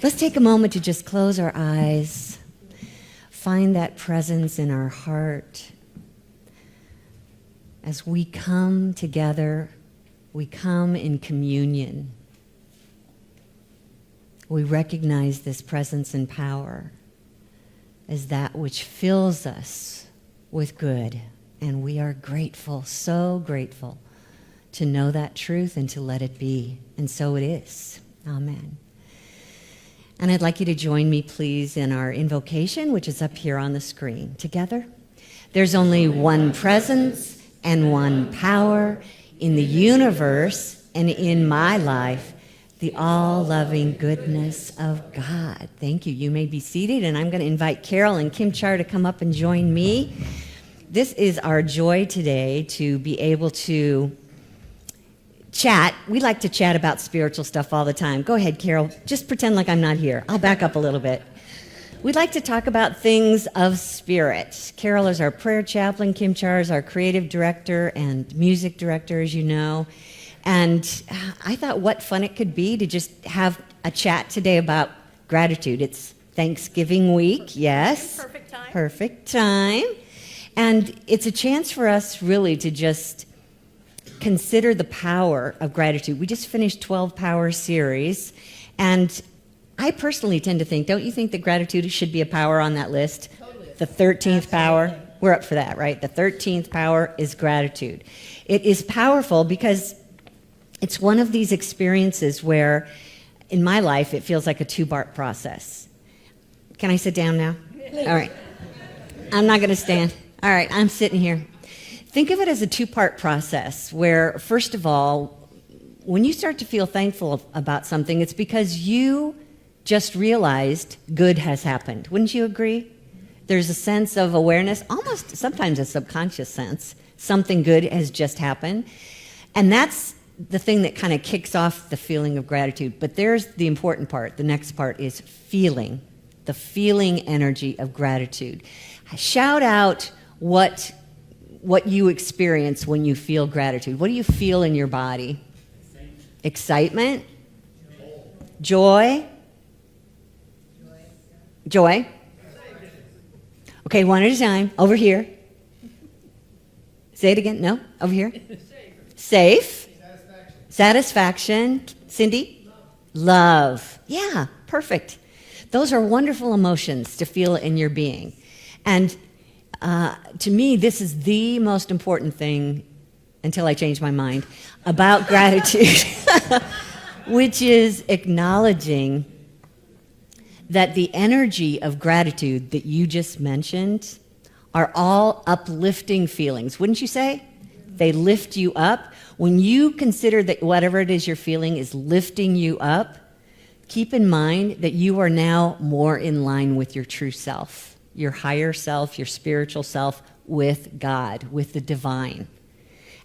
Let's take a moment to just close our eyes, find that presence in our heart. As we come together, we come in communion. We recognize this presence and power as that which fills us with good. And we are grateful, so grateful, to know that truth and to let it be. And so it is. Amen. And I'd like you to join me, please, in our invocation, which is up here on the screen. Together. There's only one presence and one power in the universe and in my life, the all-loving goodness of God. Thank you. You may be seated, and I'm going to invite Carol and Kim Char to come up and join me. This is our joy today to be able to chat. We like to chat about spiritual stuff all the time. Go ahead, Carol. Just pretend like I'm not here. I'll back up a little bit. We'd like to talk about things of spirit. Carol is our prayer chaplain. Kim Char is our creative director and music director, as you know. And I thought what fun it could be to just have a chat today about gratitude. It's Thanksgiving week, yes. Perfect time. Perfect time. And it's a chance for us really to just consider the power of gratitude. We just finished 12 Power series, and I personally tend to think, don't you think that gratitude should be a power on that list? Totally. The 13th power, we're up for that, right? The 13th power is gratitude. It is powerful because it's one of these experiences where, in my life, it feels like a two-part process. Can I sit down now? All right. I'm not going to stand. All right, I'm sitting here. Think of it as a two-part process where, first of all, when you start to feel thankful about something, it's because you just realized good has happened. Wouldn't you agree? There's a sense of awareness, almost sometimes a subconscious sense. Something good has just happened. And that's the thing that kind of kicks off the feeling of gratitude. But there's the important part. The next part is feeling, the feeling energy of gratitude. Shout out what you experience when you feel gratitude. What do you feel in your body? Excitement? Joy? Joy? Okay, one at a time. Over here. Say it again. No? Over here. Safe. Satisfaction. Cindy? Love. Yeah, perfect. Those are wonderful emotions to feel in your being. And to me, this is the most important thing, until I change my mind, about gratitude, which is acknowledging that the energy of gratitude that you just mentioned are all uplifting feelings. Wouldn't you say? They lift you up. When you consider that whatever it is you're feeling is lifting you up, keep in mind that you are now more in line with your true self, your higher self, your spiritual self, with God, with the divine.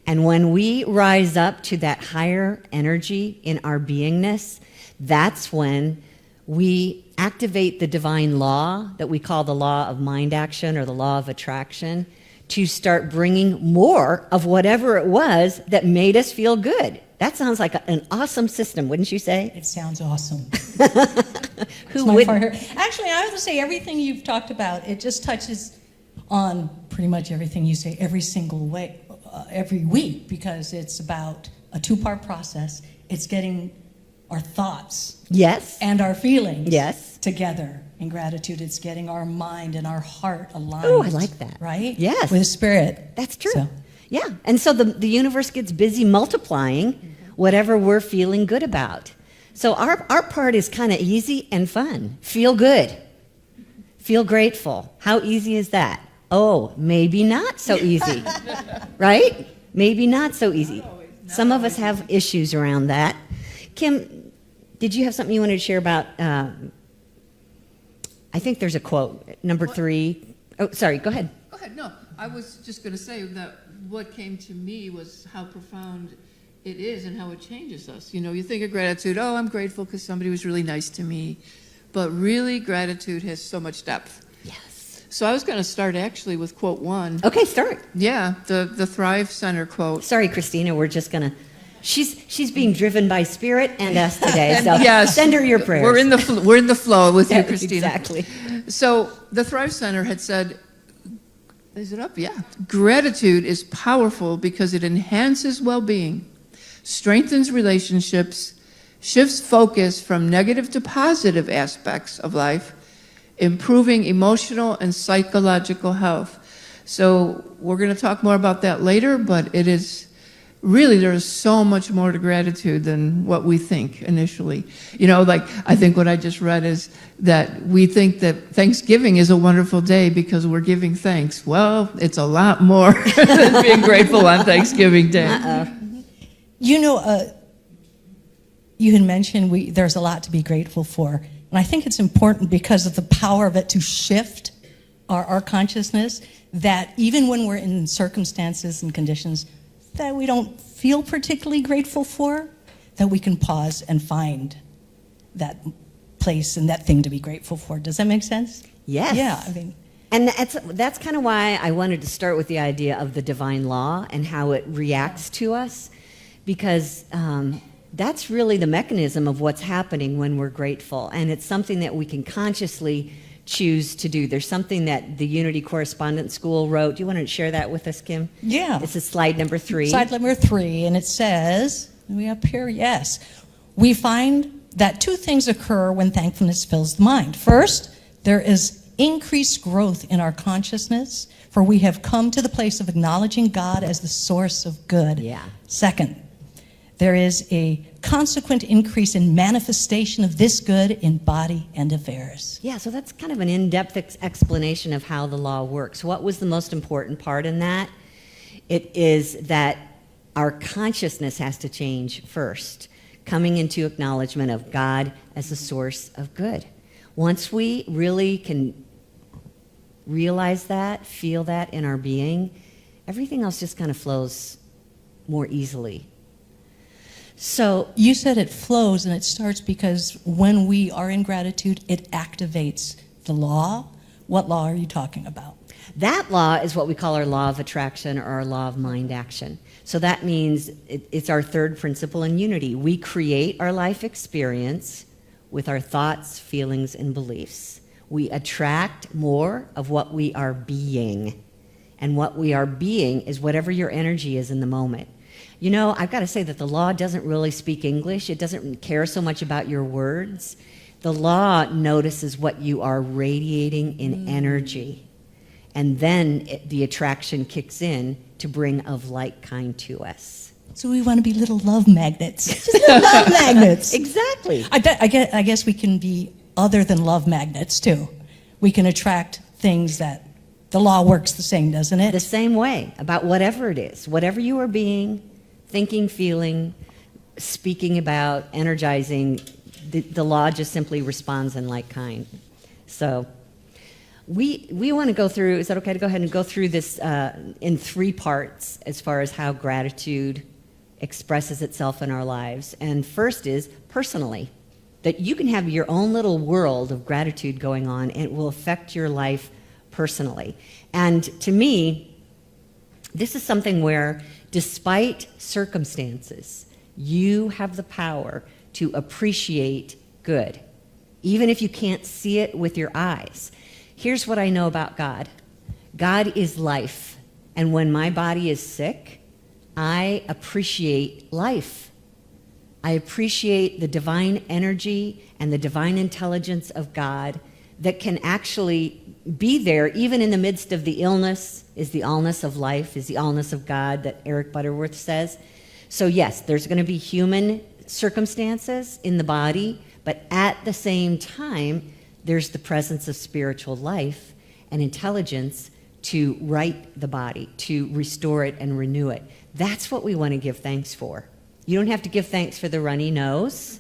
And when we rise up to that higher energy in our beingness, that's when we activate the divine law that we call the law of mind action or the law of attraction to start bringing more of whatever it was that made us feel good. That sounds like an awesome system, wouldn't you say? It sounds awesome. Who would? Actually, I would say everything you've talked about, it just touches on pretty much everything you say every single way, every week, because it's about a two-part process. It's getting our thoughts Yes. and our feelings Yes. together in gratitude. It's getting our mind and our heart aligned. Oh, I like that. Right? Yes. With spirit. That's true. So. Yeah. And so the universe gets busy multiplying whatever we're feeling good about. So our part is kind of easy and fun. Feel good. Feel grateful. How easy is that? Oh, maybe not so easy. Right? Maybe not so easy. Some of us have issues around that. Kim, did you have something you wanted to share about, I think there's a quote, number 3. Oh, sorry, go ahead. Go ahead, no. I was just going to say that what came to me was how profound it is and how it changes us. You know, you think of gratitude, oh, I'm grateful because somebody was really nice to me. But really, gratitude has so much depth. Yes. So I was going to start actually with quote 1. Okay, start. Yeah, the Thrive Center quote. Sorry, Christina, we're just going to She's being driven by spirit and us today. So Yes. send her your prayers. We're in the flow with you, Christina. Exactly. So the Thrive Center had said, is it up? Yeah. Gratitude is powerful because it enhances well-being, strengthens relationships, shifts focus from negative to positive aspects of life, improving emotional and psychological health. So we're going to talk more about that later, but it is really, there's so much more to gratitude than what we think initially. You know, like, I think what I just read is that we think that Thanksgiving is a wonderful day because we're giving thanks. Well, it's a lot more than being grateful on Thanksgiving Day. You know, you had mentioned there's a lot to be grateful for. And I think it's important because of the power of it to shift our consciousness, that even when we're in circumstances and conditions that we don't feel particularly grateful for, that we can pause and find that place and that thing to be grateful for. Does that make sense? Yes. Yeah, I mean. And that's kind of why I wanted to start with the idea of the divine law and how it reacts to us, because that's really the mechanism of what's happening when we're grateful. And it's something that we can consciously choose to do. There's something that the Unity Correspondence School wrote. Do you want to share that with us, Kim? Yeah. This is slide number 3. Slide number 3, and it says, are we up here? Yes. We find that 2 things occur when thankfulness fills the mind. First, there is increased growth in our consciousness, for we have come to the place of acknowledging God as the source of good. Yeah. Second, there is a consequent increase in manifestation of this good in body and affairs. Yeah, so that's kind of an in-depth explanation of how the law works. What was the most important part in that? It is that our consciousness has to change first, coming into acknowledgement of God as the source of good. Once we really can realize that, feel that in our being, everything else just kind of flows more easily. So you said it flows and it starts because when we are in gratitude, it activates the law. What law are you talking about? that law is what we call our law of attraction or our law of mind action. So that means it's our third principle in unity. We create our life experience with our thoughts, feelings, and beliefs. We attract more of what we are being. And what we are being is whatever your energy is in the moment. You know, I've got to say that the law doesn't really speak English. It doesn't care so much about your words. The law notices what you are radiating in energy. And then the attraction kicks in to bring of like kind to us. So we want to be little love magnets. Just little love magnets. Exactly. I guess we can be other than love magnets, too. We can attract things that the law works the same, doesn't it? The same way, about whatever it is. Whatever you are being, thinking, feeling, speaking about, energizing, the law just simply responds in like kind. So we want to go through, is that okay to go ahead and go through this in 3 parts as far as how gratitude expresses itself in our lives. And first is personally, that you can have your own little world of gratitude going on and it will affect your life personally. And to me, this is something where despite circumstances, you have the power to appreciate good, even if you can't see it with your eyes. Here's what I know about God. God is life. And when my body is sick, I appreciate life. I appreciate the divine energy and the divine intelligence of God that can actually be there even in the midst of the illness, is the allness of life, is the allness of God that Eric Butterworth says. So yes, there's going to be human circumstances in the body, but at the same time, there's the presence of spiritual life and intelligence to right the body, to restore it and renew it. That's what we want to give thanks for. You don't have to give thanks for the runny nose.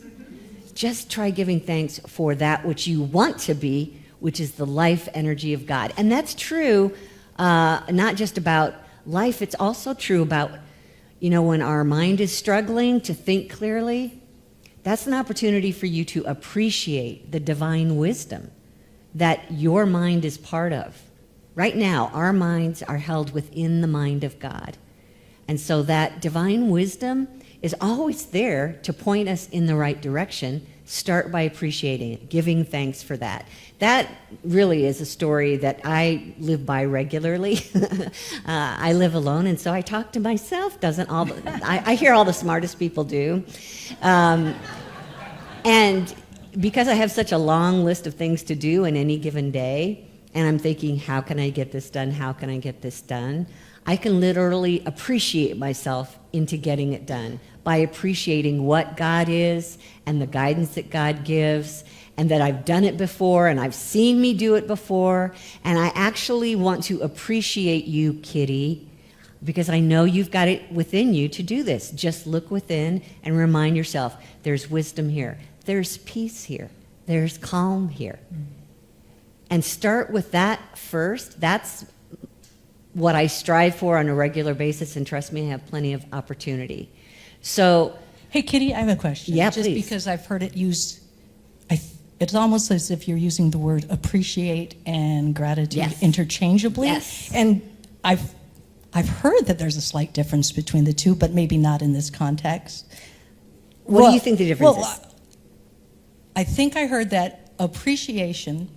Just try giving thanks for that which you want to be, which is the life energy of God. And that's true not just about life, it's also true about, when our mind is struggling to think clearly, that's an opportunity for you to appreciate the divine wisdom that your mind is part of. Right now, our minds are held within the mind of God. And so that divine wisdom is always there to point us in the right direction. Start by appreciating it, giving thanks for that. That really is a story that I live by regularly. I live alone, and so I talk to myself. I hear all the smartest people do. And because I have such a long list of things to do in any given day, and I'm thinking, how can I get this done? How can I get this done? I can literally appreciate myself into getting it done by appreciating what God is and the guidance that God gives, and that I've done it before and I've seen me do it before. And I actually want to appreciate you, Kitty, because I know you've got it within you to do this. Just look within and remind yourself, there's wisdom here. There's peace here. There's calm here. And start with that first. That's what I strive for on a regular basis, and trust me, I have plenty of opportunity. So, Hey, Kitty, I have a question. Yeah, Just please. because I've heard it used, it's almost as if you're using the word appreciate and gratitude Yes. interchangeably. Yes. And I've heard that there's a slight difference between the two, but maybe not in this context. what do you think the difference is? I think I heard that appreciation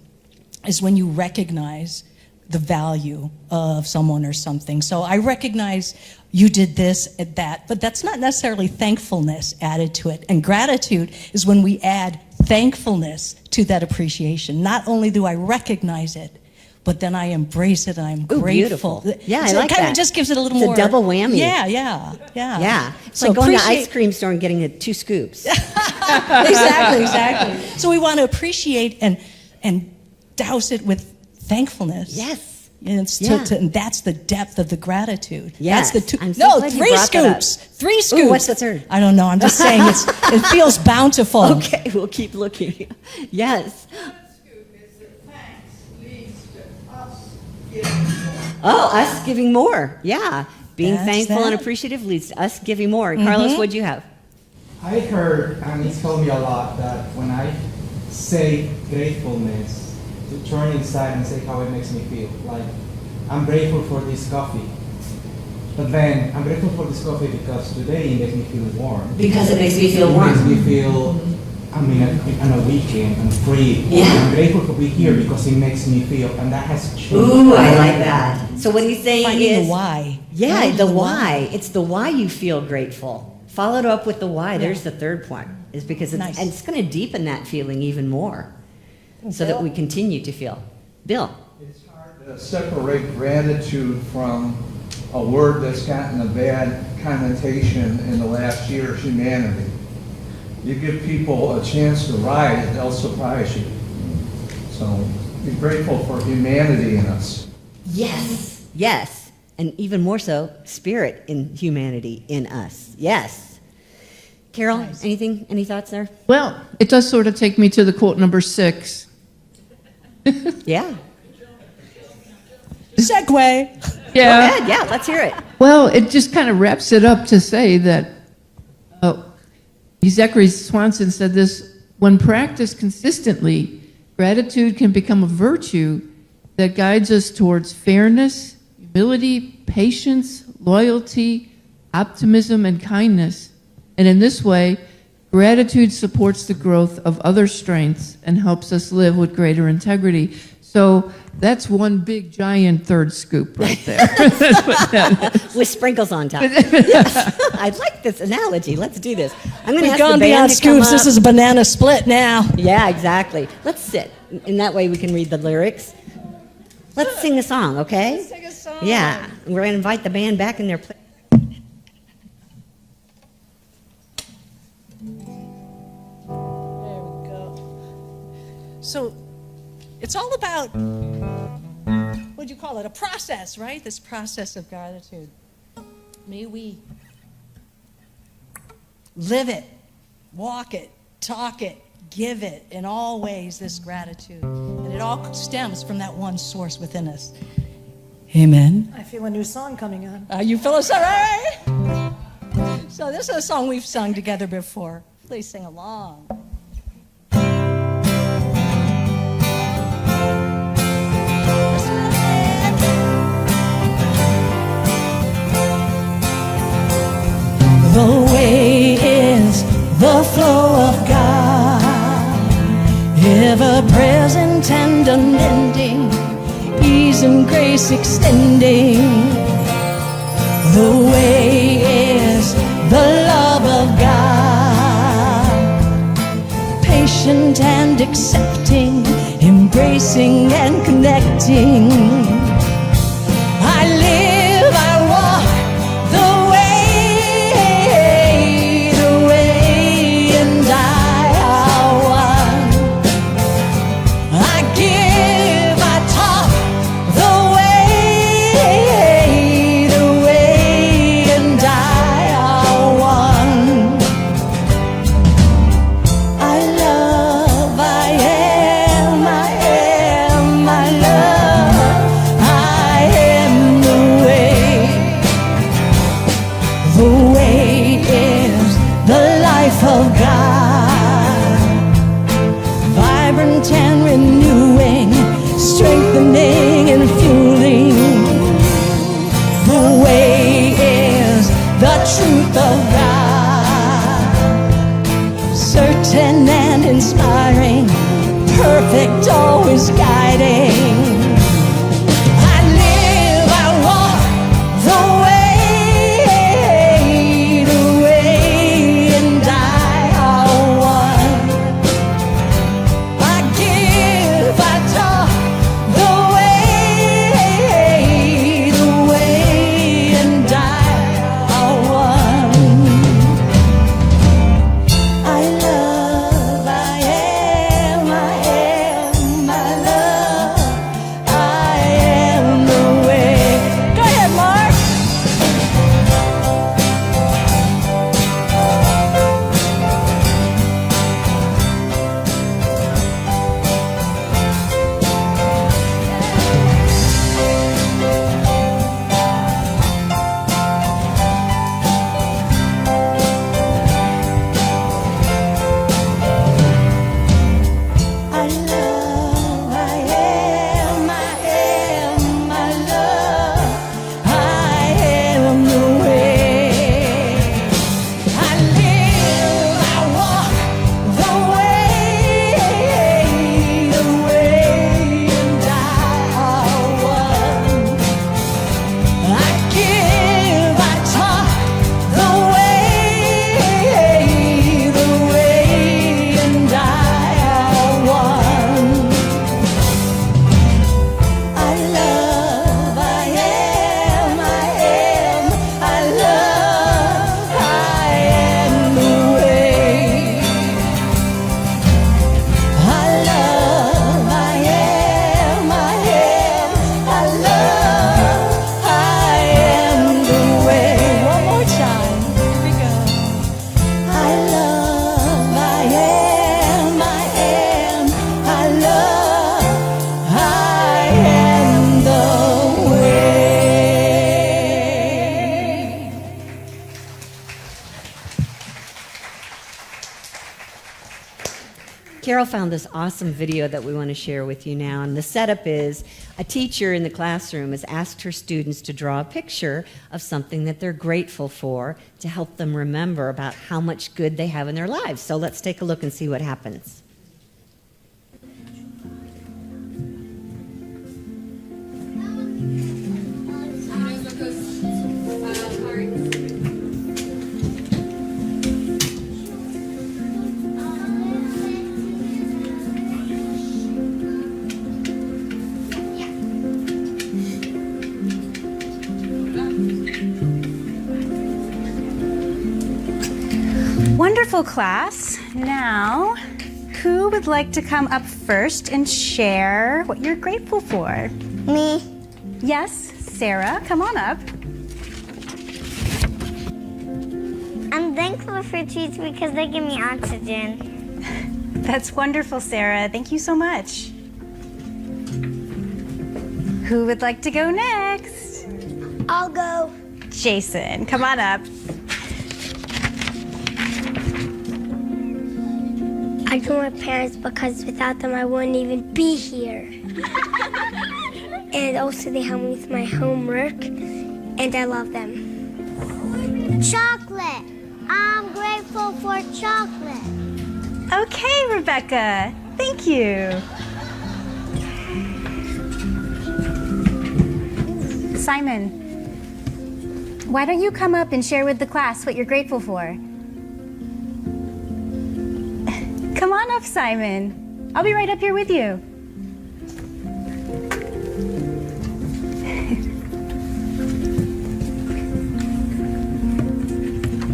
is when you recognize the value of someone or something. So I recognize you did this and that, but that's not necessarily thankfulness added to it. And gratitude is when we add thankfulness to that appreciation. Not only do I recognize it, but then I embrace it and I'm Ooh, grateful. beautiful. Yeah, I So like it kind that. of just gives it a little It's a more. double whammy. Yeah. Yeah. It's So like going to the appreciate- ice cream store and getting 2 scoops. exactly. So we want to appreciate and douse it with thankfulness. Yes. And, and that's the depth of the gratitude. Yes. That's the I'm so glad you 3 brought that up. scoops. 3 scoops. what's the third? I don't know. I'm just saying it feels bountiful. Okay, we'll keep looking. Yes. Oh, us giving more. Yeah. Being That's thankful and that. appreciative leads to us giving more. Carlos, what'd you have? I heard, and it's helped me a lot, that when I say gratefulness, to turn inside and say how it makes me feel. Like, I'm grateful for this coffee. But then, I'm grateful for this coffee because today it makes me feel warm. Because it makes me feel It makes warm. me feel, on a weekend, I'm free. Yeah. I'm grateful to be here because it makes me feel, and that has changed. Ooh, I like that. So what he's saying Finding is, the why. yeah, Finding the why. It's the why you feel grateful. Followed up with the why. There's the third point. Is because Nice. and it's going to deepen that feeling even more, so that we continue to feel. Bill. It's hard to separate gratitude from a word that's gotten a bad connotation in the last year, humanity. You give people a chance to rise, they'll surprise you. So be grateful for humanity in us. Yes. Yes. And even more so, spirit in humanity in us. Yes. Carol, Nice. anything? Any thoughts there? Well, it does sort of take me to the quote number 6. Yeah. Segue. Go ahead. Yeah, let's hear it. Well, it just kind of wraps it up to say that Zachary Swanson said this: when practiced consistently, gratitude can become a virtue that guides us towards fairness, humility, patience, loyalty, optimism, and kindness. And in this way, gratitude supports the growth of other strengths and helps us live with greater integrity. So that's one big, giant third scoop right there. That's what that is. With sprinkles on top. Yes. I like this analogy. Let's do this. I'm going to We've ask the gone band beyond to come scoops. This up. is a banana split now. Yeah, exactly. Let's sit. In that way we can read the lyrics. Let's sing a song, okay? Let's sing a song. Yeah. We're going to invite the band back in their place. There we go. So it's all about, what'd you call it? A process, right? This process of gratitude. May we live it, walk it, talk it, give it in all ways, this gratitude. And it all stems from that one source within us. Amen. I feel a new song coming on. You feel us all right? So this is a song we've sung together before. Please sing along. overflow of God, ever present and unending, ease and grace extending. The way is the love of God, patient and accepting, embracing and connecting. I live, I walk the way, and I are one. I give, I talk the way, and I are one. I love, I am, I am, I love, I am the way. The way is the life of God, vibrant and renewing, strengthening and fueling. The way is the truth of God, certain and inspiring, perfect, always guiding. I live, I walk the way, and I are one. I give, I talk the way, and I are one. I love, I am, I love, I am the way. Go ahead, Mark. I love, I am, I love, I am the way. I live, I walk the way, and I are one. I give, I talk the way, and I are one. I love, I am, I love, I am the way. I love, I am, I love, I am the way. One more time. Here we go. I love, I am, I love, I am the way. Carol found this awesome video that we want to share with you now. And the setup is a teacher in the classroom has asked her students to draw a picture of something that they're grateful for to help them remember about how much good they have in their lives. So let's take a look and see what happens. Wonderful class. Now, who would like to come up first and share what you're grateful for? Me. Yes, Sarah, come on up. I'm thankful for trees because they give me oxygen. That's wonderful, Sarah. Thank you so much. Who would like to go next? I'll go. Jason, come on up. I told my parents because without them I wouldn't even be here. And also they help me with my homework and I love them. Chocolate. I'm grateful for chocolate. Okay, Rebecca. Thank you. Simon, why don't you come up and share with the class what you're grateful for? Come on up, Simon. I'll be right up here with you.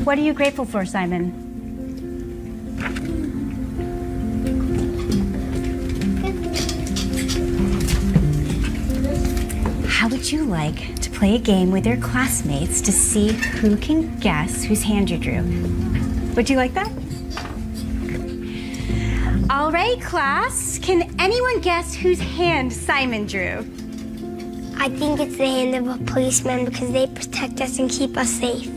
What are you grateful for, Simon? How would you like to play a game with your classmates to see who can guess whose hand you drew? Would you like that? All right, class. Can anyone guess whose hand Simon drew? I think it's the hand of a policeman because they protect us and keep us safe.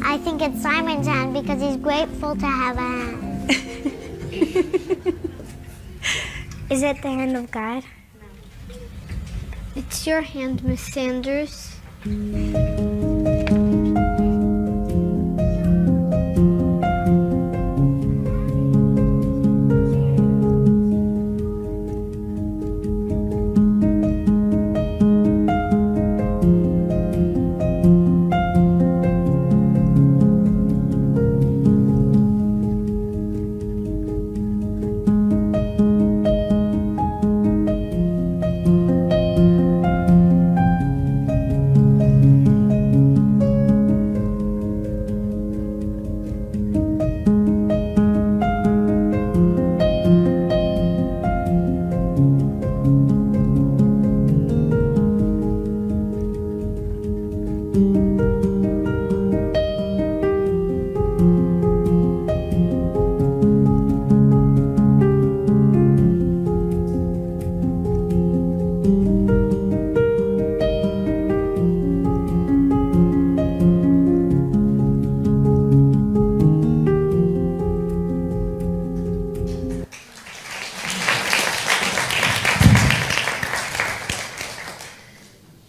I think it's Simon's hand because he's grateful to have a hand. Is it the hand of God? No. It's your hand, Miss Sanders.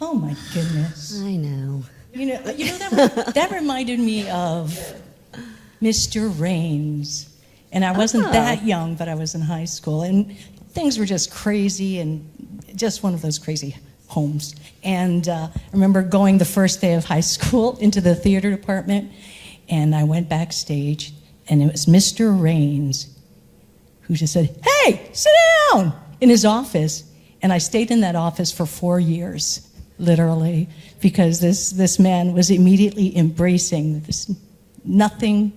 Oh my goodness. I know. That reminded me of Mr. Raines. And I wasn't that young, but I was in high school. And things were just crazy and just one of those crazy homes. And I remember going the first day of high school into the theater department, and I went backstage, and it was Mr. Raines who just said, "Hey, sit down," in his office. And I stayed in that office for 4 years, literally, because this man was immediately embracing this nothing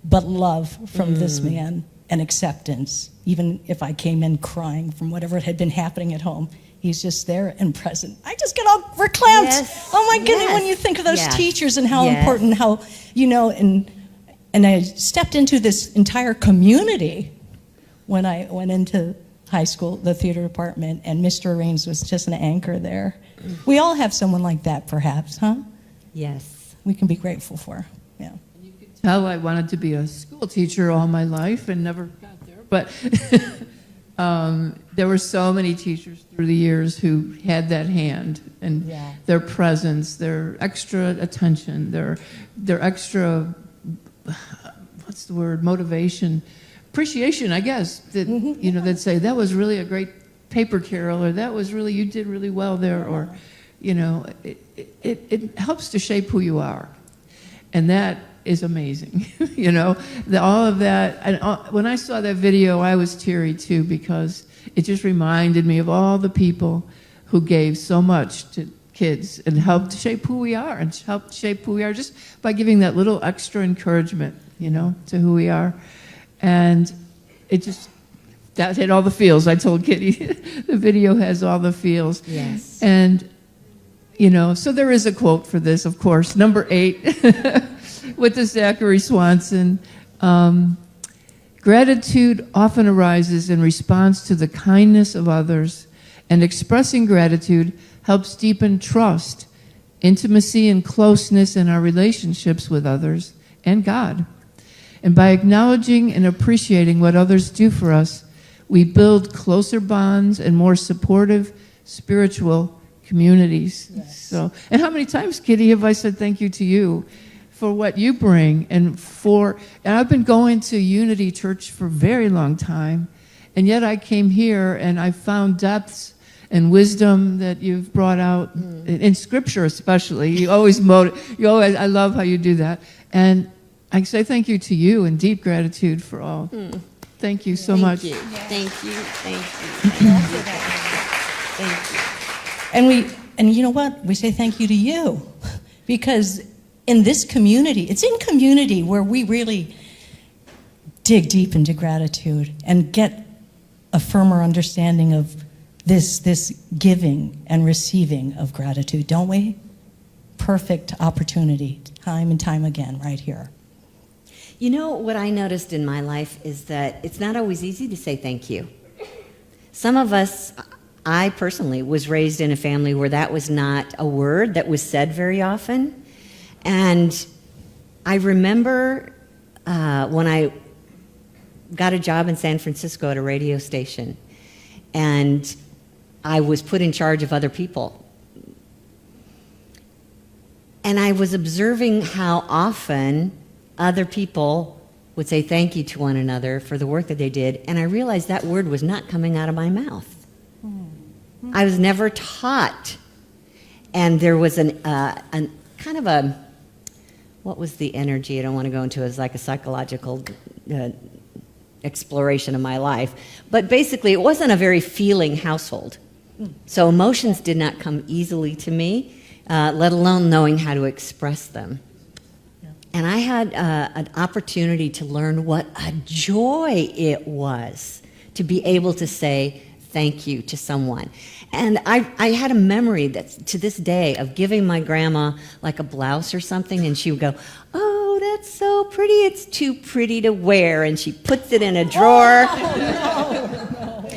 but love from this man and acceptance. Even if I came in crying from whatever had been happening at home, he's just there and present. I just get all verklempt. Yes. Oh my goodness, Yes. when you think of those Yeah. teachers and how Yes. important, how, and I stepped into this entire community when I went into high school, the theater department, and Mr. Raines was just an anchor there. We all have someone like that, perhaps, huh? Yes. We can be grateful for, yeah. Tell I wanted to be a school teacher all my life and never got there. But there were so many teachers through the years who had that hand and Yeah. their presence, their extra attention, their extra, what's the word, motivation, appreciation, I guess, that, they'd say, that was really a great paper, Carol, or that was really, you did really well there, or, it helps to shape who you are. And that is amazing, all of that. And when I saw that video, I was teary too, because it just reminded me of all the people who gave so much to kids and helped shape who we are and helped shape who we are just by giving that little extra encouragement, to who we are. And that hit all the feels. I told Kitty, the video has all the feels. Yes. And, so there is a quote for this, of course. Number 8, with the Zachary Swanson. Gratitude often arises in response to the kindness of others, and expressing gratitude helps deepen trust, intimacy, and closeness in our relationships with others and God. And by acknowledging and appreciating what others do for us, we build closer bonds and more supportive spiritual communities. So, and how many times, Kitty, have I said thank you to you for what you bring and I've been going to Unity Church for a very long time, and yet I came here and I found depths and wisdom that you've brought out in Scripture, especially. I love how you do that, and I say thank you to you in deep gratitude for all. Thank you so much. Thank you. Thank you. And you know what? We say thank you to you, because in this community, it's in community where we really dig deep into gratitude and get a firmer understanding of this giving and receiving of gratitude, don't we? Perfect opportunity, time and time again, right here. You know, what I noticed in my life is that it's not always easy to say thank you. Some of us, I personally was raised in a family where that was not a word that was said very often. And I remember when I got a job in San Francisco at a radio station, and I was put in charge of other people. And I was observing how often other people would say thank you to one another for the work that they did, and I realized that word was not coming out of my mouth. I was never taught. And there was an kind of a, what was the energy? I don't want to go into it. It was like a psychological exploration of my life. But basically, it wasn't a very feeling household. So emotions did not come easily to me, let alone knowing how to express them. And I had an opportunity to learn what a joy it was to be able to say thank you to someone. And I had a memory that to this day of giving my grandma like a blouse or something, and she would go, "Oh, that's so pretty. It's too pretty to wear." And she puts it in a drawer. No.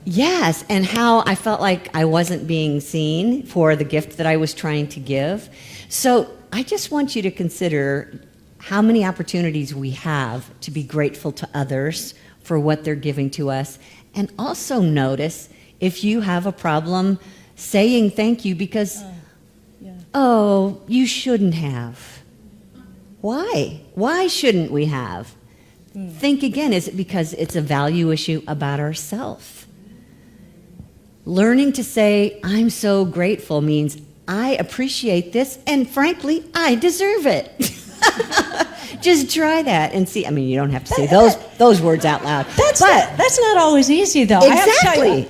Yes, and how I felt like I wasn't being seen for the gift that I was trying to give. So I just want you to consider how many opportunities we have to be grateful to others for what they're giving to us. And also notice if you have a problem saying thank you because, oh, you shouldn't have. Why? Why shouldn't we have? Think again, is it because it's a value issue about ourselves? Learning to say, I'm so grateful means I appreciate this, and frankly, I deserve it. Just try that and see. I mean, you don't have to say those words out loud. That's not always easy, though. Exactly.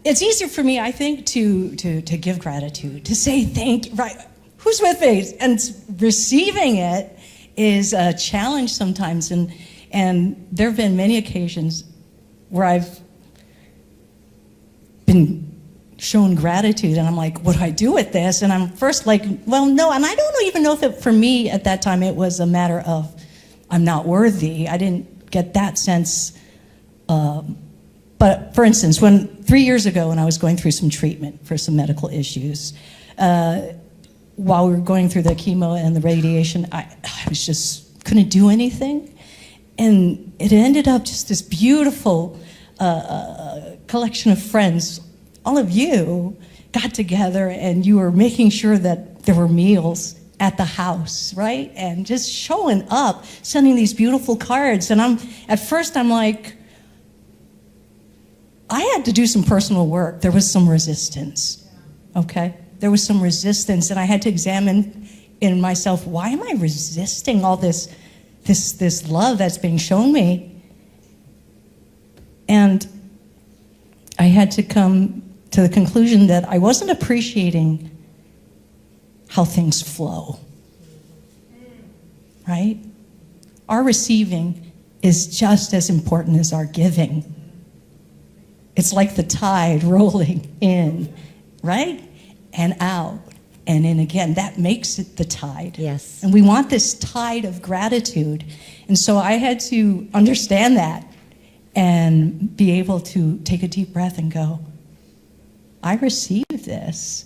It's easier for me, I think, to give gratitude, to say thank you. Right? Who's with me? And receiving it is a challenge sometimes, and there have been many occasions where I've been shown gratitude, and I'm like, what do I do with this? And I'm first like, well, no, and I don't even know if it, for me at that time it was a matter of I'm not worthy. I didn't get that sense. But for instance, 3 years ago when I was going through some treatment for some medical issues, while we were going through the chemo and the radiation, I was just couldn't do anything. And it ended up just this beautiful collection of friends. All of you got together and you were making sure that there were meals at the house, right? And just showing up, sending these beautiful cards. And at first I'm like, I had to do some personal work. There was some resistance, okay? There was some resistance, and I had to examine in myself, why am I resisting all this love that's being shown me? And I had to come to the conclusion that I wasn't appreciating how things flow, right? Our receiving is just as important as our giving. It's like the tide rolling in, right? And out, and in again. That makes it the tide. Yes. And we want this tide of gratitude. And so I had to understand that and be able to take a deep breath and go, I receive this.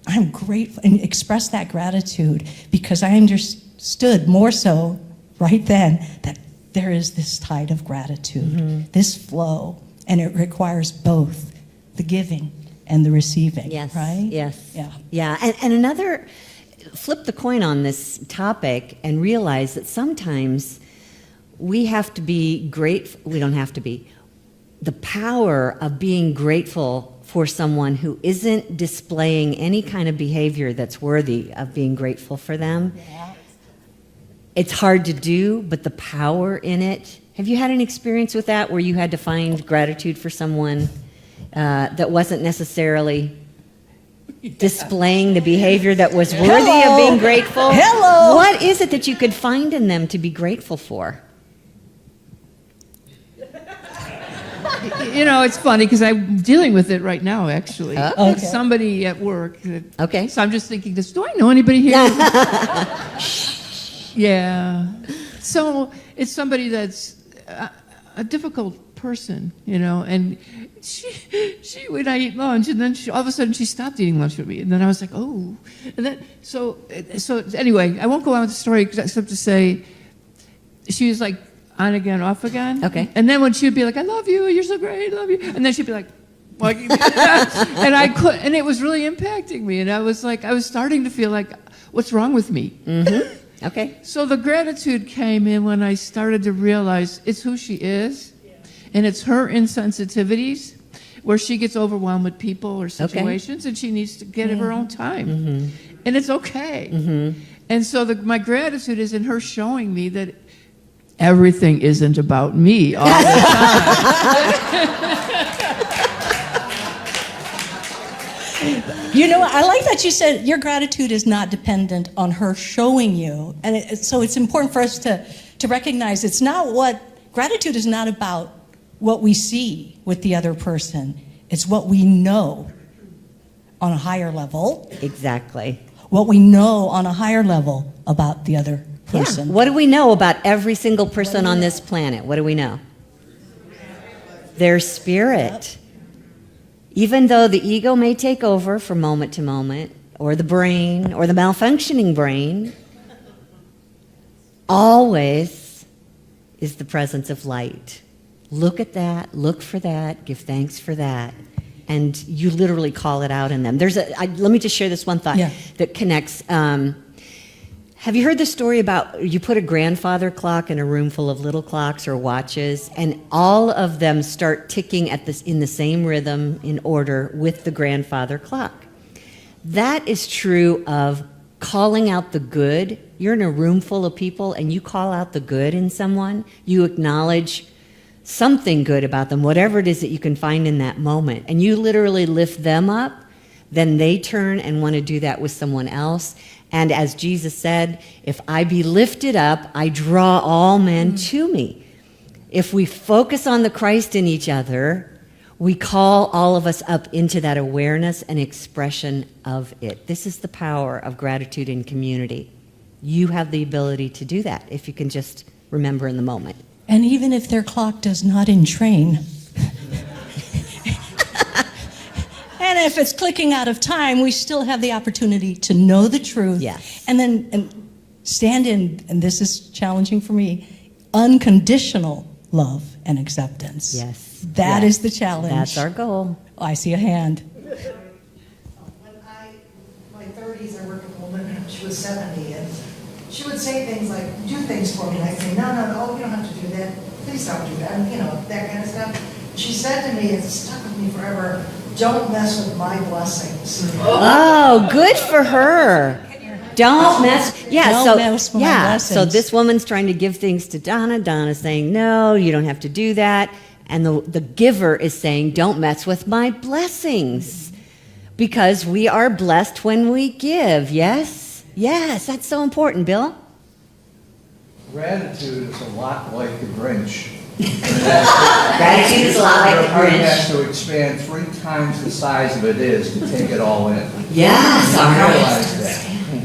I'm grateful, and express that gratitude, because I understood more so right then that there is this tide of gratitude, this flow, and it requires both the giving and the receiving, Yes. right? Yes. Yeah. Yeah. And another, flip the coin on this topic and realize that sometimes we have to be grateful. We don't have to be. The power of being grateful for someone who isn't displaying any kind of behavior that's worthy of being grateful for them. It's hard to do, but the power in it. Have you had an experience with that where you had to find gratitude for someone that wasn't necessarily displaying the behavior that was worthy of being grateful? Hello. What is it that you could find in them to be grateful for? You know, it's funny because I'm dealing with it right now, actually. Okay. With somebody at work. Okay. So I'm just thinking this, do I know anybody here? Yeah. So it's somebody that's a difficult person, you know, and she would I eat lunch, and then all of a sudden she stopped eating lunch with me, and then I was like, oh, and then so anyway, I won't go on with the story except to say she was like on again, off again. Okay. And then when she would be like, I love you, you're so great, I love you, and then she'd be like and I could, and it was really impacting me, and I was starting to feel like, what's wrong with me? Mm-hmm. Okay. So the gratitude came in when I started to realize it's who she is, and it's her insensitivities where she gets overwhelmed with people or situations, and she needs to get her own time, and it's okay. And so my gratitude is in her showing me that everything isn't about me all the time. You know, I like that you said your gratitude is not dependent on her showing you. And so it's important for us to recognize gratitude is not about what we see with the other person. It's what we know on a higher level. Exactly. What we know on a higher level about the other person. Yeah. What do we know about every single person on this planet? What do we know? Their spirit. Even though the ego may take over from moment to moment, or the brain, or the malfunctioning brain, always is the presence of light. Look at that, look for that, give thanks for that. And you literally call it out in them. Let me just share this one thought that connects. Have you heard the story about you put a grandfather clock in a room full of little clocks or watches, and all of them start ticking in the same rhythm in order with the grandfather clock? That is true of calling out the good. You're in a room full of people and you call out the good in someone. You acknowledge something good about them, whatever it is that you can find in that moment, and you literally lift them up. Then they turn and want to do that with someone else. And as Jesus said, if I be lifted up, I draw all men to me. If we focus on the Christ in each other, we call all of us up into that awareness and expression of it. This is the power of gratitude in community. You have the ability to do that if you can just remember in the moment. And even if their clock does not entrain, and if it's clicking out of time, we still have the opportunity to know the truth. Yes. And then stand in, and this is challenging for me, unconditional love and acceptance. Yes. That is the challenge. That's our goal. Oh, I see a hand. When my 30s, I worked with a woman, she was 70, and she would say things like, do things for me, and I'd say, no, you don't have to do that, please don't do that, and, that kind of stuff. She said to me, it's stuck with me forever, don't mess with my blessings. Oh, good for her. Don't mess. Yeah, Don't mess with my blessings. So this woman's trying to give things to Donna. Donna's saying, no, you don't have to do that. And the giver is saying, don't mess with my blessings. Because we are blessed when we give. Yes? Yes, that's so important, Bill. Gratitude is a lot like the Grinch. Gratitude is a lot like the Your heart has Grinch. to expand 3 times the size of it is to take it all in. Yes, You all right. realize that.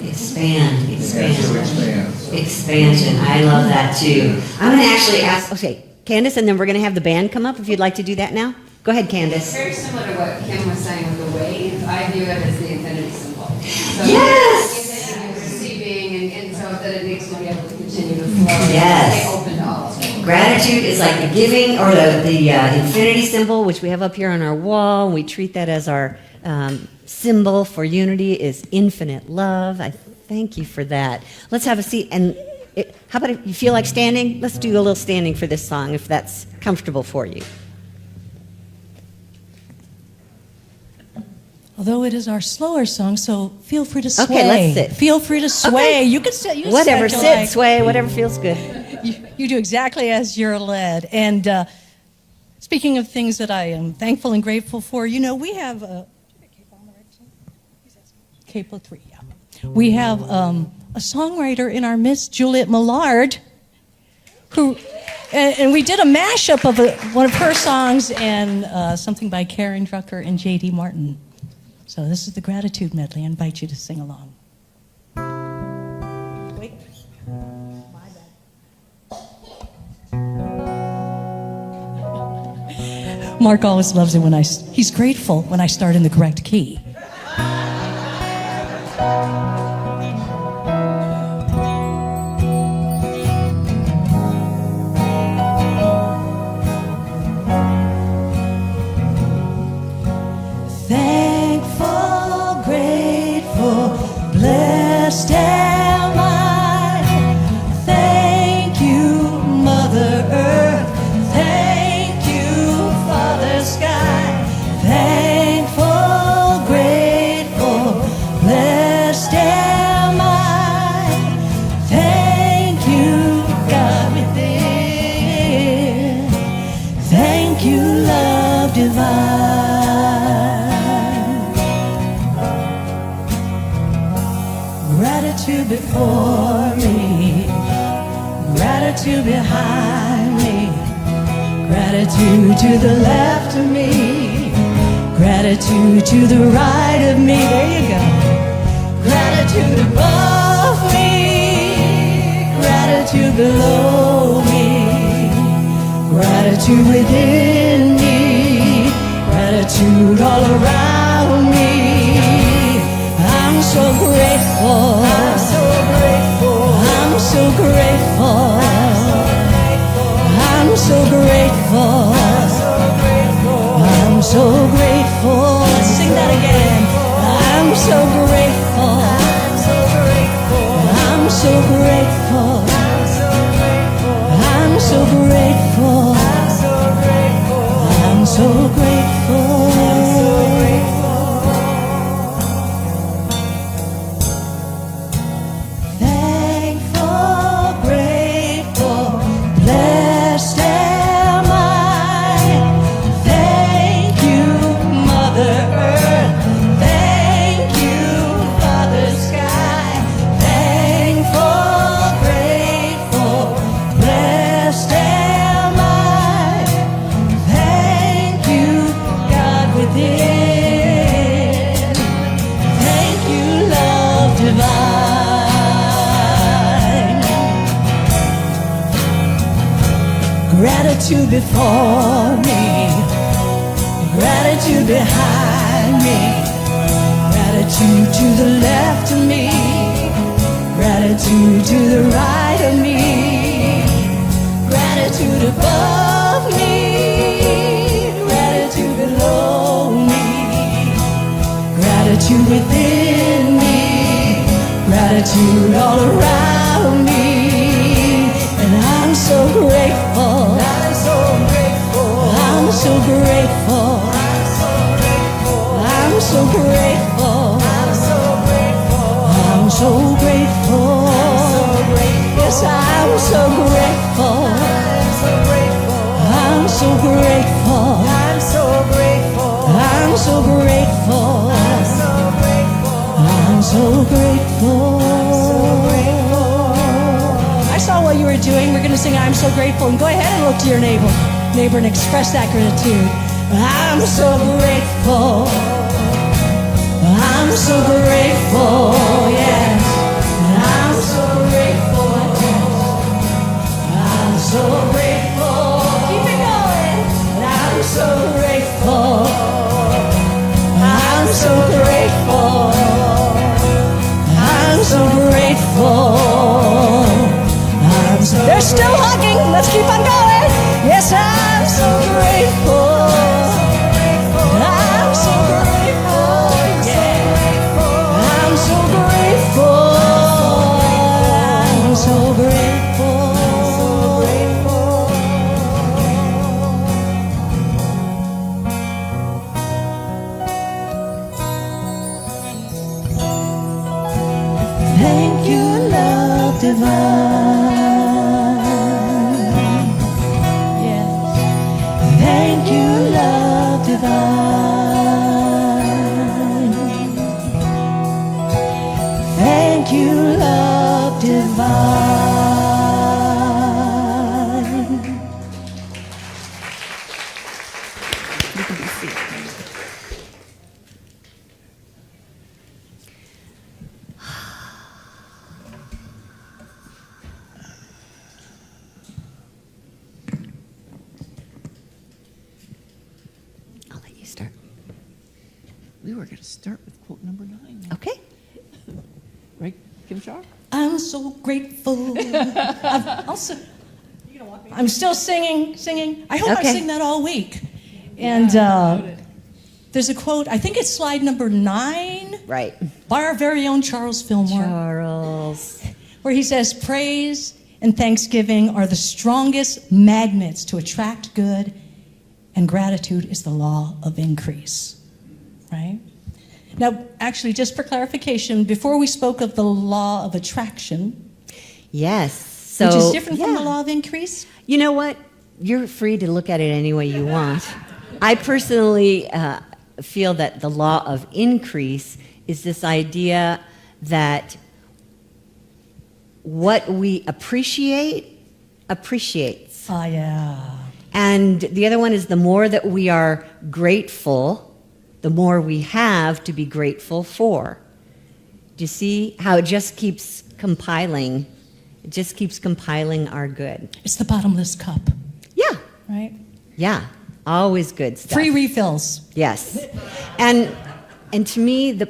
Expand. It has to expand. So Expansion. I love that too. I'm going to actually ask, okay, Candace, and then we're going to have the band come up if you'd like to do that now. Go ahead, Candace. Very similar to what Kim was saying with the wave. I view it as the infinity symbol. So Yes! Giving and receiving, and so that it needs to be able to continue to flow. Yes. Stay open to all of it. Gratitude is like the giving or the infinity symbol, which we have up here on our wall. We treat that as our symbol for unity is infinite love. I thank you for that. Let's have a seat. And how about if you feel like standing? Let's do a little standing for this song if that's comfortable for you. Although it is our slower song, so feel free to sway. Okay, let's sit. Feel free to sway. Okay. You can sit. You Whatever, sit, sit, sway, whatever feels good. You do exactly as you're led. And speaking of things that I am thankful and grateful for, you know, we have Capo 3. Yeah. We have a songwriter in our midst, Juliet Millard, who, and we did a mashup of one of her songs and something by Karen Drucker and J.D. Martin. So this is the Gratitude Medley. I invite you to sing along. Wait. My bad. Mark always loves it when he's grateful when I start in the correct key. Thankful, grateful, blessed am I. Thank you, Mother Earth. Thank you, Father Sky. Thankful, grateful, blessed am I. Thank you, God within. Thank you, love divine. Gratitude before me, gratitude behind me, gratitude to the left of me, gratitude to the right of me. There you go. Gratitude above me, gratitude below me, gratitude within me, gratitude all around me. I'm so grateful. I'm so grateful. I'm so grateful. I'm so grateful. I'm so grateful. Let's sing that again. I'm so grateful. I'm so grateful. I'm so grateful. I'm so grateful. Gratitude before me, gratitude behind me, gratitude to the left of me, gratitude to the right of me, gratitude above me, gratitude below me, gratitude within me, gratitude all around me. And I'm so grateful. I'm so grateful. I'm so grateful. I'm so grateful. I'm so grateful. I'm so grateful. Yes, I'm so grateful. I'm so grateful. I'm so grateful. I'm so grateful. I'm so grateful. I saw what you were doing. We're going to sing I'm So Grateful. And go ahead and look to your neighbor and express that gratitude. I'm so grateful. I'm so grateful. Yes. I'm so grateful. I'm so grateful. Keep it going. I'm so grateful. I'm so grateful. I'm so grateful. They're still hugging. Let's keep on going. Yes, I'm so grateful. I'm so grateful. divine. Yes. Thank you, love divine. Thank you, love divine. You can be seated. I'll let you start. We were going to start with quote number 9. Okay. Right, Kim Shaw? I'm so grateful. I'm still singing. I hope I Okay. sing that all week. And there's a quote, I think it's slide number 9, Right. by our very own Charles Fillmore, Charles. where he says, praise and thanksgiving are the strongest magnets to attract good, and gratitude is the law of increase. Right? Now, actually, just for clarification, before we spoke of the law of attraction, Yes. So, which is different from the yeah. law of increase. You know what? You're free to look at it any way you want. I personally feel that the law of increase is this idea that what we appreciate appreciates. Ah, yeah. And the other one is the more that we are grateful, the more we have to be grateful for. Do you see how it just keeps compiling? It just keeps compiling our good. It's the bottomless cup, Yeah, right? yeah, always good stuff. Free refills. Yes, and to me,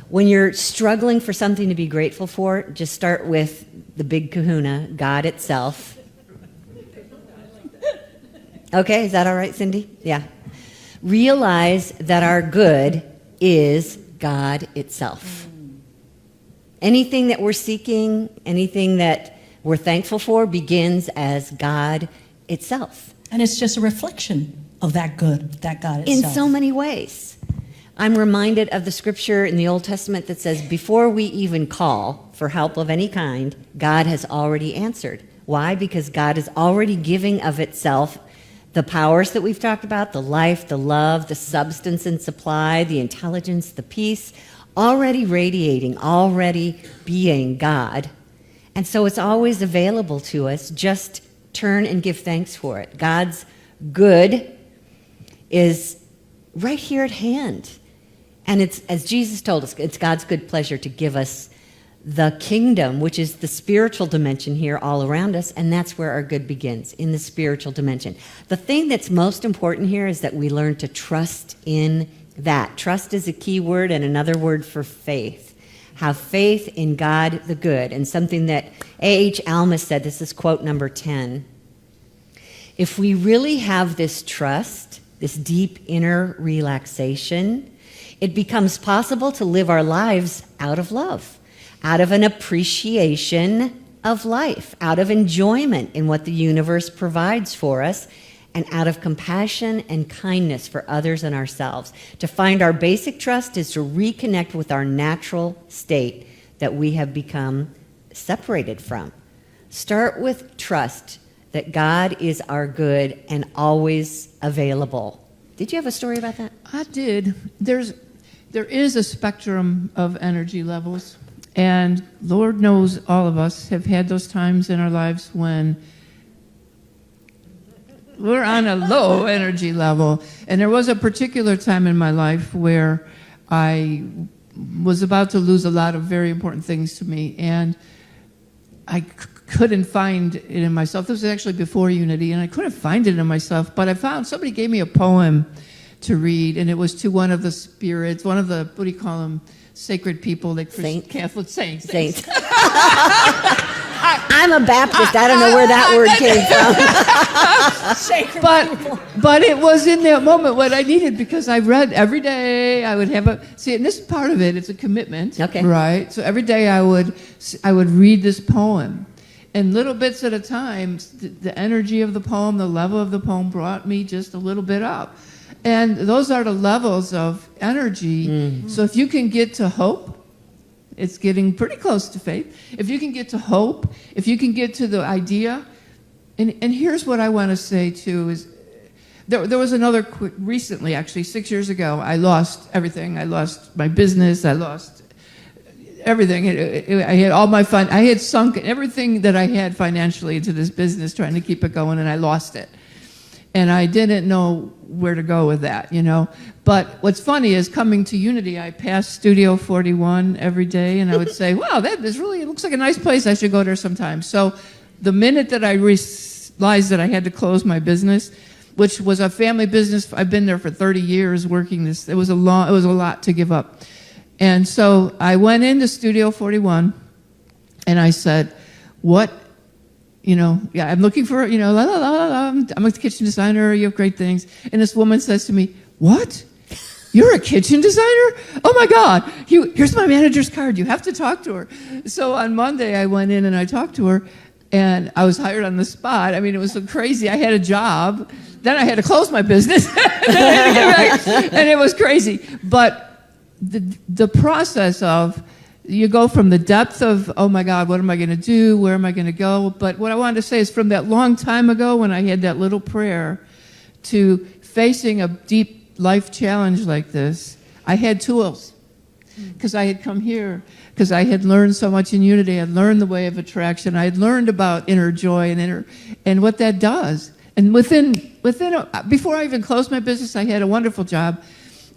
when you're struggling for something to be grateful for, just start with the big Kahuna, God itself. Okay, is that all right, Cindy? Yeah. Realize that our good is God itself. Anything that we're seeking, anything that we're thankful for begins as God itself. And it's just a reflection of that good, that God In itself. so many ways. I'm reminded of the scripture in the Old Testament that says, before we even call for help of any kind, God has already answered. Why? Because God is already giving of itself the powers that we've talked about, the life, the love, the substance and supply, the intelligence, the peace, already radiating, already being God. And so it's always available to us. Just turn and give thanks for it. God's good is right here at hand. And it's, as Jesus told us, it's God's good pleasure to give us the kingdom, which is the spiritual dimension here all around us, and that's where our good begins, in the spiritual dimension. The thing that's most important here is that we learn to trust in that. Trust is a key word and another word for faith. Have faith in God the good. And something that A.H. Alma said, this is quote number 10. If we really have this trust, this deep inner relaxation, it becomes possible to live our lives out of love, out of an appreciation of life, out of enjoyment in what the universe provides for us, and out of compassion and kindness for others and ourselves. To find our basic trust is to reconnect with our natural state that we have become separated from. Start with trust that God is our good and always available. Did you have a story about that? I did. There is a spectrum of energy levels, and Lord knows all of us have had those times in our lives when we're on a low energy level. And there was a particular time in my life where I was about to lose a lot of very important things to me, and I couldn't find it in myself. This was actually before Unity, and I couldn't find it in myself, but I found somebody gave me a poem to read, and it was to one of the spirits, one of the, what do you call them, sacred people, like Saint. Catholic saints. Saints. I'm a Baptist. I don't know where that word came from. But it was in that moment what I needed, because I read every day. I would have and this part of it, it's a commitment, Okay. right? So every day I would read this poem, and little bits at a time. The energy of the poem, the level of the poem, brought me just a little bit up, and those are the levels of energy. So if you can get to hope, It's getting pretty close to faith. If you can get to hope, if you can get to the idea, and here's what I want to say too is, there was another quick, recently actually, 6 years ago, I lost everything. I lost my business, I lost everything. I had all my fun, I had sunk everything that I had financially into this business trying to keep it going, and I lost it. And I didn't know where to go with that, you know. But what's funny is coming to Unity, I passed Studio 41 every day, and I would say, wow, that is really, it looks like a nice place. I should go there sometime. So the minute that I realized that I had to close my business, which was a family business, I've been there for 30 years working this, it was a lot to give up. And so I went into Studio 41, and I said, what, you know, yeah, I'm looking for, you know, la, la, la, la, I'm a kitchen designer, you have great things. And this woman says to me, what? You're a kitchen designer? Oh my God, here's my manager's card, you have to talk to her. So on Monday I went in and I talked to her, and I was hired on the spot. I mean, it was so crazy. I had a job, then I had to close my business, and it was crazy. But the process of, you go from the depth of, oh my God, what am I going to do? Where am I going to go? But what I wanted to say is, from that long time ago when I had that little prayer to facing a deep life challenge like this, I had tools. Because I had come here, because I had learned so much in Unity. I had learned the way of attraction. I had learned about inner joy and what that does. And before I even closed my business, I had a wonderful job.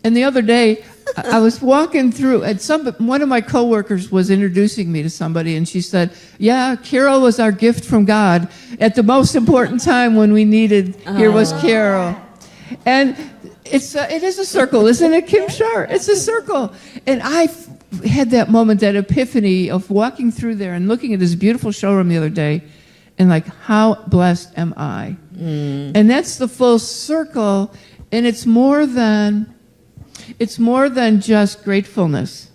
And the other day, I was walking through, and one of my coworkers was introducing me to somebody, and she said, yeah, Carol was our gift from God at the most important time when we needed, here was Carol. And it is a circle, isn't it, Kim Shar? It's a circle. And I had that moment, that epiphany of walking through there and looking at this beautiful showroom the other day, and like, how blessed am I? And that's the full circle, and it's more than just gratefulness.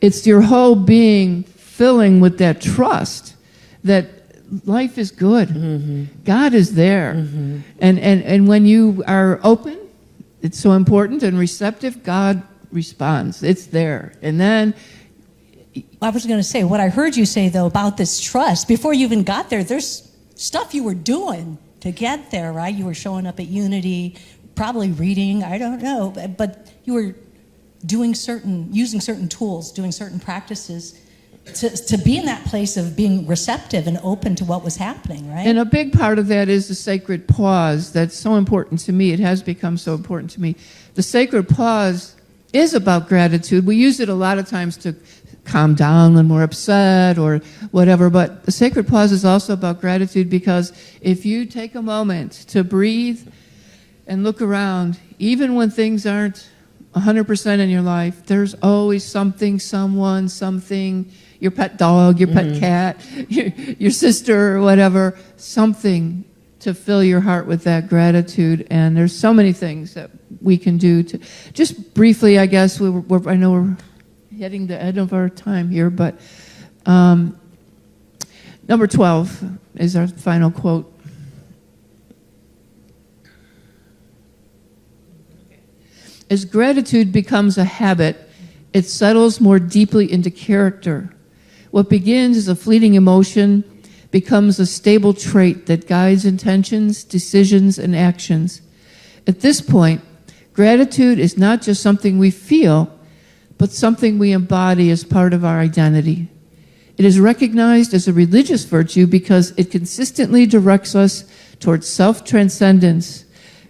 It's your whole being filling with that trust that life is good. Mm-hmm. God is there. Mm-hmm. And when you are open, it's so important, and receptive, God responds. It's there. And then I was going to say, what I heard you say, though, about this trust, before you even got there, there's stuff you were doing to get there, right? You were showing up at Unity, probably reading, I don't know, but you were using certain tools, doing certain practices to be in that place of being receptive and open to what was happening, right? And a big part of that is the sacred pause. That's so important to me. It has become so important to me. The sacred pause is about gratitude. We use it a lot of times to calm down when we're upset or whatever, but the sacred pause is also about gratitude, because if you take a moment to breathe and look around, even when things aren't 100% in your life, there's always something, someone, something, your pet dog, your pet cat, your sister or whatever, something to fill your heart with that gratitude. And there's so many things that we can do to, just briefly, I guess, I know we're hitting the end of our time here, but number 12 is our final quote. As gratitude becomes a habit, it settles more deeply into character. What begins as a fleeting emotion becomes a stable trait that guides intentions, decisions, and actions. At this point, gratitude is not just something we feel, but something we embody as part of our identity. It is recognized as a religious virtue because it consistently directs us towards self-transcendence,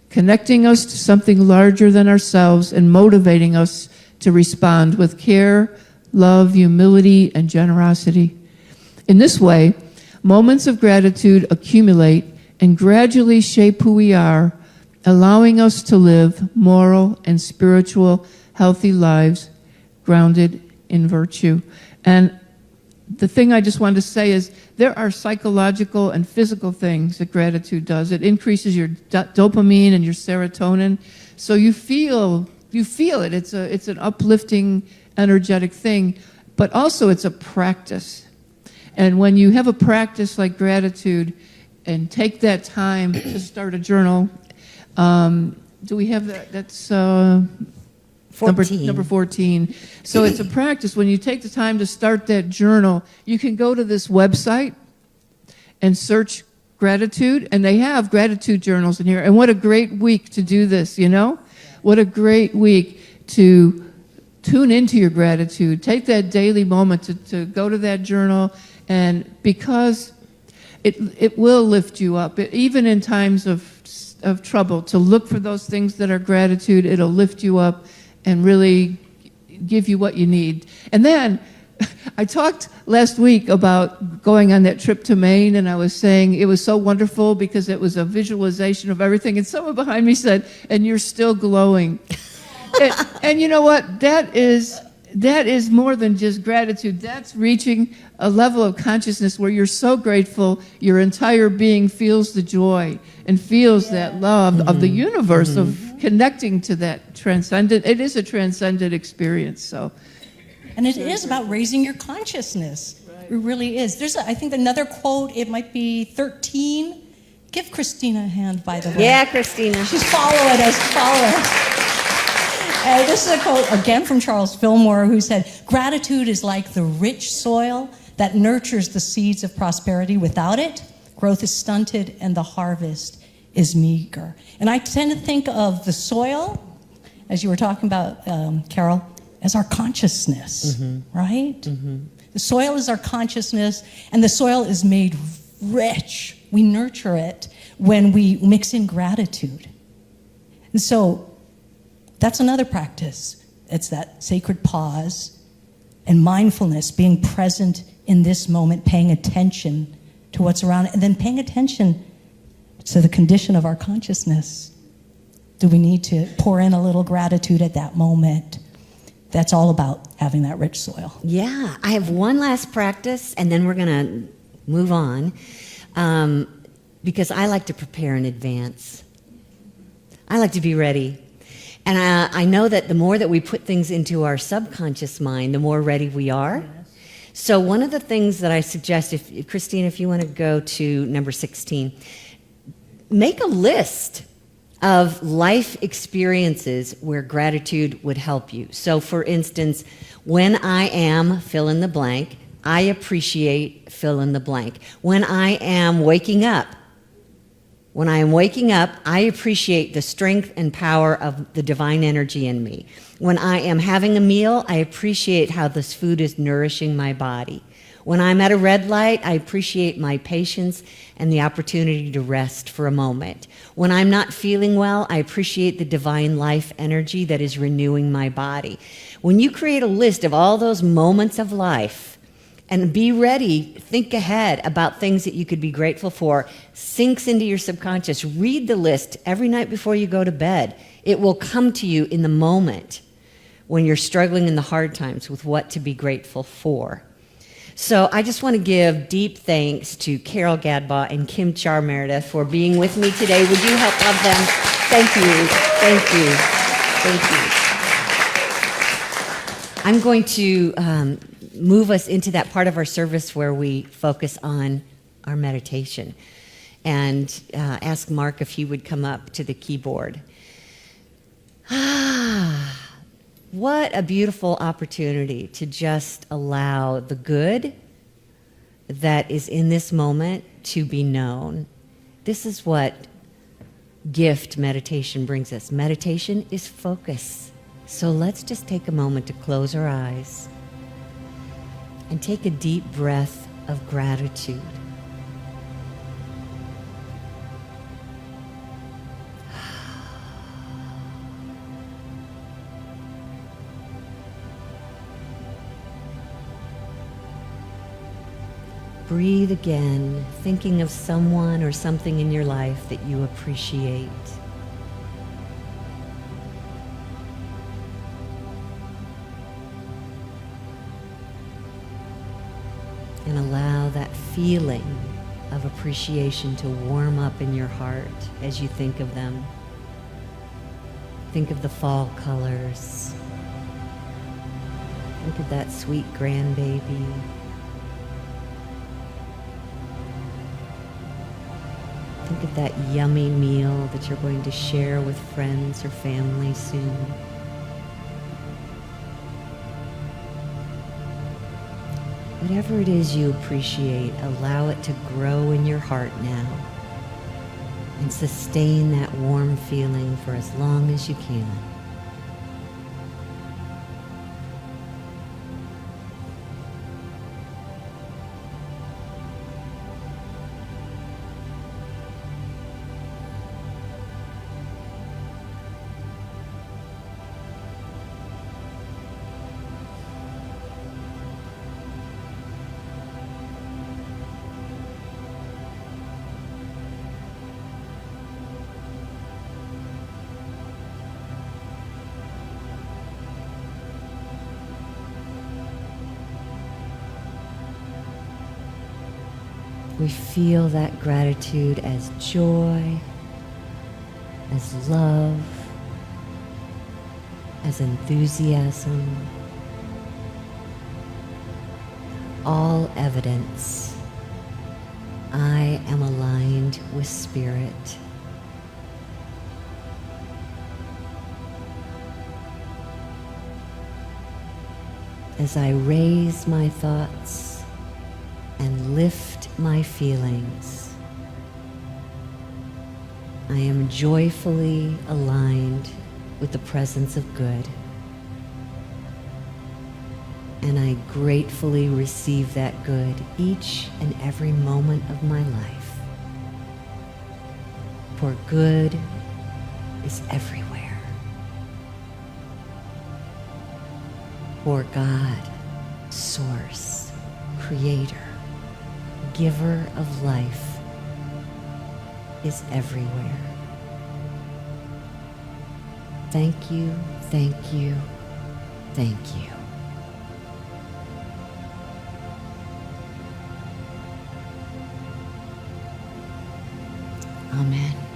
connecting us to something larger than ourselves and motivating us to respond with care, love, humility, and generosity. In this way, moments of gratitude accumulate and gradually shape who we are, allowing us to live moral and spiritual, healthy lives grounded in virtue. And the thing I just wanted to say is, there are psychological and physical things that gratitude does. It increases your dopamine and your serotonin, so you feel it. It's an uplifting, energetic thing, but also it's a practice. And when you have a practice like gratitude and take that time to start a journal, do we have that? That's 14. Number 14. So it's a practice. When you take the time to start that journal, you can go to this website and search gratitude, and they have gratitude journals in here. And what a great week to do this, you know? What a great week to tune into your gratitude. Take that daily moment to go to that journal, and because it will lift you up, even in times of trouble, to look for those things that are gratitude. It'll lift you up and really give you what you need. And then I talked last week about going on that trip to Maine, and I was saying it was so wonderful because it was a visualization of everything. And someone behind me said, "And you're still glowing." and you know what? That is more than just gratitude. That's reaching a level of consciousness where you're so grateful, your entire being feels the joy and feels that love of the universe, of connecting to that transcendent. It is a transcendent experience. So, And it is about raising your consciousness. It really is. There's, I think, another quote. It might be 13. Give Christina a hand, by the way. Yeah, Christina. She's following us. And this is a quote, again, from Charles Fillmore, who said, "Gratitude is like the rich soil that nurtures the seeds of prosperity. Without it, growth is stunted and the harvest is meager." And I tend to think of the soil, as you were talking about, Carol, as our consciousness, right? The soil is our consciousness, and the soil is made rich. We nurture it when we mix in gratitude. And so that's another practice. It's that sacred pause and mindfulness, being present in this moment, paying attention to what's around, and then paying attention to the condition of our consciousness. Do we need to pour in a little gratitude at that moment? That's all about having that rich soil. Yeah, I have one last practice, and then we're going to move on, because I like to prepare in advance. I like to be ready. And I know that the more that we put things into our subconscious mind, the more ready we are. So one of the things that I suggest, if Christine, if you want to go to number 16, make a list of life experiences where gratitude would help you. So for instance, when I am fill in the blank, I appreciate fill in the blank. When I am waking up, I appreciate the strength and power of the divine energy in me. When I am having a meal, I appreciate how this food is nourishing my body. When I'm at a red light, I appreciate my patience and the opportunity to rest for a moment. When I'm not feeling well, I appreciate the divine life energy that is renewing my body. When you create a list of all those moments of life, and be ready, think ahead about things that you could be grateful for, sinks into your subconscious. Read the list every night before you go to bed. It will come to you in the moment when you're struggling in the hard times with what to be grateful for. So I just want to give deep thanks to Carol Gadbaugh and Kim Char Meredith for being with me today. Would you help love them? Thank you. Thank you. Thank you. I'm going to move us into that part of our service where we focus on our meditation, and ask Mark if he would come up to the keyboard. What a beautiful opportunity to just allow the good that is in this moment to be known. This is what gift meditation brings us. Meditation is focus. So let's just take a moment to close our eyes and take a deep breath of gratitude. Breathe again, thinking of someone or something in your life that you appreciate. And allow that feeling of appreciation to warm up in your heart as you think of them. Think of the fall colors. Think of that sweet grandbaby. Think of that yummy meal that you're going to share with friends or family soon. Whatever it is you appreciate, allow it to grow in your heart now and sustain that warm feeling for as long as you can. We feel that gratitude as joy, as love, as enthusiasm, all evidence I am aligned with Spirit. As I raise my thoughts and lift my feelings, I am joyfully aligned with the presence of good, and I gratefully receive that good each and every moment of my life. For good is everywhere. For God, Source, Creator, Giver of life, is everywhere. Thank you, thank you, thank you. Amen.